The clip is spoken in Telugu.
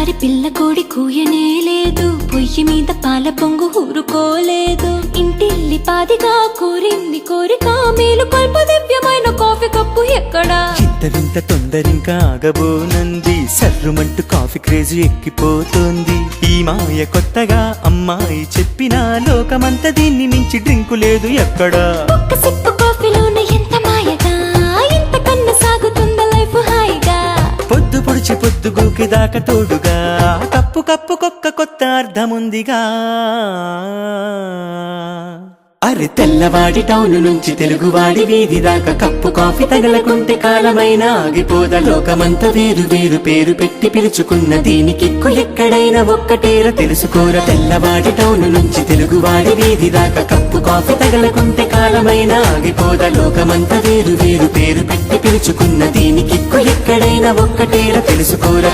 తెల్లారి పిల్ల కోడి కూయనే లేదు, పొయ్యి మీద పాల పొంగు ఊరుకోలేదు. ఇంటిల్లి పాదిగా కోరింది కోరిక, మేలు కొల్ప దివ్యమైన కాఫీ కప్పు ఎక్కడా? ఇంత వింత తొందరింకా ఆగబోనంది, సర్రుమంటూ కాఫీ క్రేజ్ ఎక్కిపోతోంది. ఈ మాయ కొత్తగా అమ్మాయి చెప్పినా, లోకమంతా దీన్ని మించి డ్రింకు లేదు ఎక్కడా. ఒక్క సిప్పు కాఫీలోన ఎంత మాయగా, ఇంత కన్నా సాగుతుందా లైఫ్ హాయిగా. పొద్దు పొడిచి పొద్దు గూకి దాకా తోడుగా, కప్పు కప్పుకొక్క కొత్త అర్థముందిగా. అరే తెల్లవాడి టౌన్ నుంచి తెలుగువాడి వీధి దాకా, కప్పు కాఫీ తగలకుంటే కాలమైనా ఆగిపోదా. లోకమంతా వేరు వేరు పేరు పెట్టి పిలుచుకున్న దీనికిక్కు ఎక్కడైనా ఒక్కటేర తెలుసుకోర. తెల్లవాడి టౌన్ నుంచి తెలుగువాడి వీధి దాకా, కప్పు కాఫీ తగలకుంటే కాలమైనా ఆగిపోదా. లోకమంతా వేరు వేరు పేరు పెట్టి పిలుచుకున్న దీనికిక్కు ఎక్కడైనా ఒక్కటేర తెలుసుకోర.